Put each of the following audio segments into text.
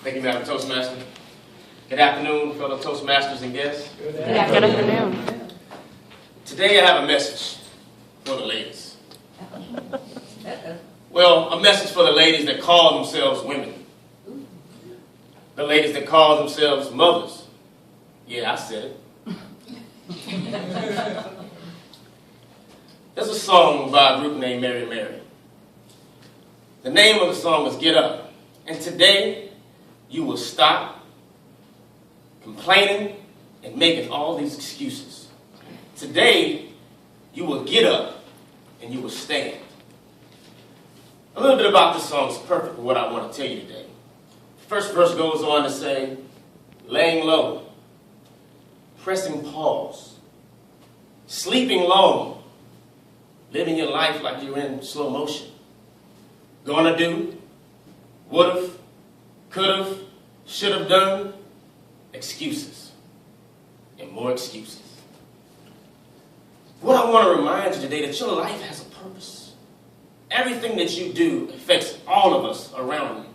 Thank you, Madam Toastmaster. Good afternoon, fellow Toastmasters and guests. Good afternoon. Today I have a message for the ladies. Well, a message for the ladies that call themselves women. The ladies that call themselves mothers. Yeah, I said it. There's a song by a group named Mary Mary. The name of the song is Get Up. And today, you will stop complaining and making all these excuses. Today, you will get up and you will stand. A little bit about this song is perfect for what I want to tell you today. The first verse goes on to say, laying low, pressing pause, sleeping long, living your life like you're in slow motion. Gonna do, would've, could've, should've done, excuses, and more excuses. What I want to remind you today that your life has a purpose. Everything that you do affects all of us around you.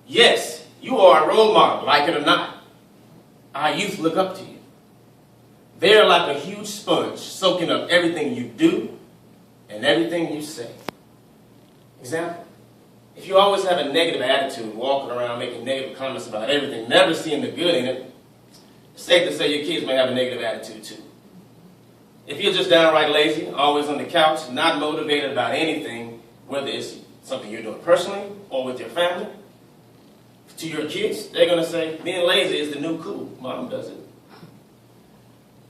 Yes, you are a role model, like it or not. Our youth look up to you. They're like a huge sponge, soaking up everything you do and everything you say. Example. If you always have a negative attitude, walking around making negative comments about everything, never seeing the good in it, it's safe to say your kids may have a negative attitude too. If you're just downright lazy, always on the couch, not motivated about anything, whether it's something you're doing personally or with your family, to your kids, they're going to say, being lazy is the new cool. Mom does it.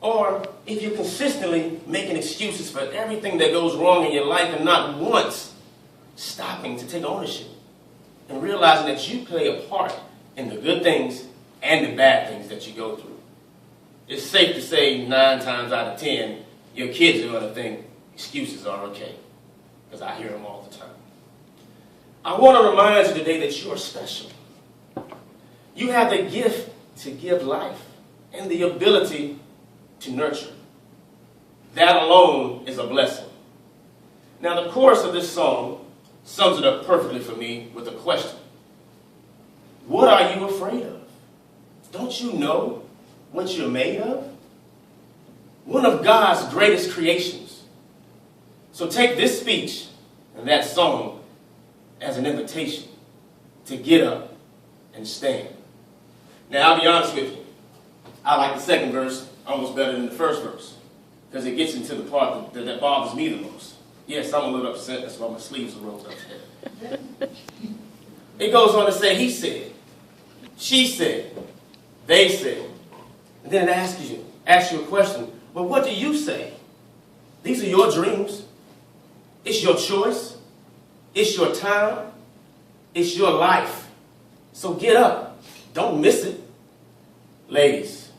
Or if you're consistently making excuses for everything that goes wrong in your life and not once stopping to take ownership and realizing that you play a part in the good things and the bad things that you go through. It's safe to say 9 times out of 10, your kids are going to think excuses are okay, because I hear them all the time. I want to remind you today that you are special. You have the gift to give life and the ability to nurture. That alone is a blessing. Now, the chorus of this song sums it up perfectly for me with a question. What are you afraid of? Don't you know what you're made of? One of God's greatest creations. So take this speech and that song as an invitation to get up and stand. Now, I'll be honest with you. I like the second verse almost better than the first verse, because it gets into the part that bothers me the most. Yes, I'm a little upset. That's why my sleeves are rolled up here. It goes on to say, he said, she said, they said. And then it asks you a question. Well, what do you say? These are your dreams. It's your choice. It's your time. It's your life. So get up. Don't miss it. Ladies,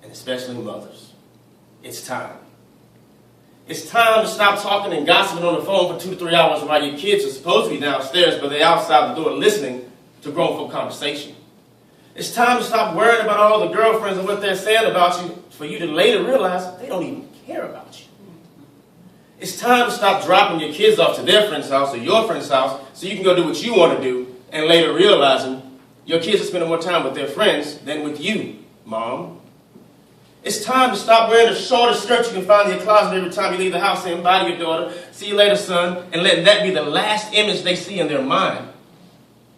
and especially mothers, it's time. It's time to stop talking and gossiping on the phone for 2 to 3 hours while your kids are supposed to be downstairs, but they're outside the door listening to grown folk conversation. It's time to stop worrying about all the girlfriends and what they're saying about you for you to later realize they don't even care about you. It's time to stop dropping your kids off to their friend's house or your friend's house so you can go do what you want to do and later realizing your kids are spending more time with their friends than with you, Mom. It's time to stop wearing the shortest skirt you can find in your closet every time you leave the house saying bye to your daughter, see you later, son, and letting that be the last image they see in their mind.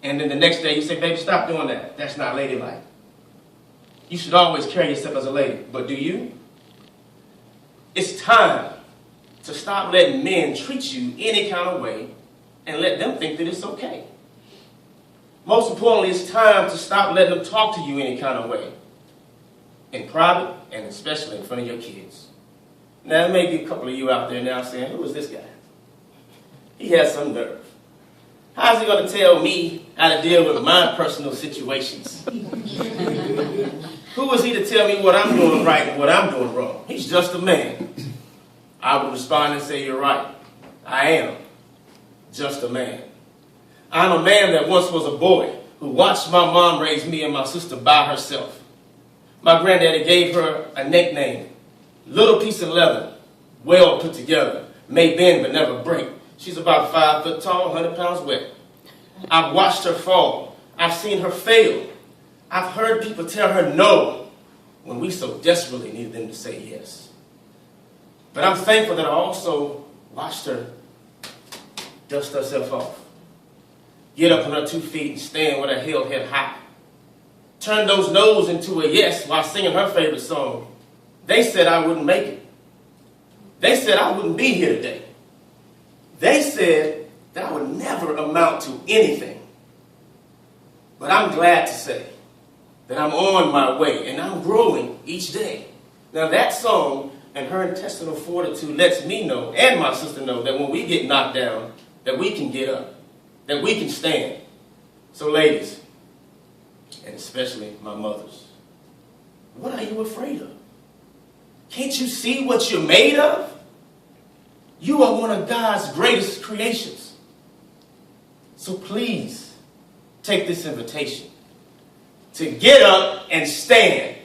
And then the next day you say, baby, stop doing that. That's not ladylike. You should always carry yourself as a lady. But do you? It's time to stop letting men treat you any kind of way and let them think that it's okay. Most importantly, it's time to stop letting them talk to you any kind of way, in private and especially in front of your kids. Now, there may be a couple of you out there now saying, who is this guy? He has some nerve. How's he going to tell me how to deal with my personal situations? Who is he to tell me what I'm doing right and what I'm doing wrong? He's just a man. I would respond and say, you're right. I am just a man. I'm a man that once was a boy who watched my mom raise me and my sister by herself. My granddaddy gave her a nickname, Little Piece of Leather, well put together, may bend but never break. She's about 5 foot tall, 100 pounds wet. I've watched her fall. I've seen her fail. I've heard people tell her no when we so desperately needed them to say yes. But I'm thankful that I also watched her dust herself off, get up on her 2 feet and stand with her head high, turn those no's into a yes while singing her favorite song. They said I wouldn't make it. They said I wouldn't be here today. They said that I would never amount to anything. But I'm glad to say that I'm on my way and I'm growing each day. Now that song and her intestinal fortitude lets me know, and my sister know, that when we get knocked down, that we can get up, that we can stand. So ladies, and especially my mothers, what are you afraid of? Can't you see what you're made of? You are one of God's greatest creations. So please take this invitation to get up and stand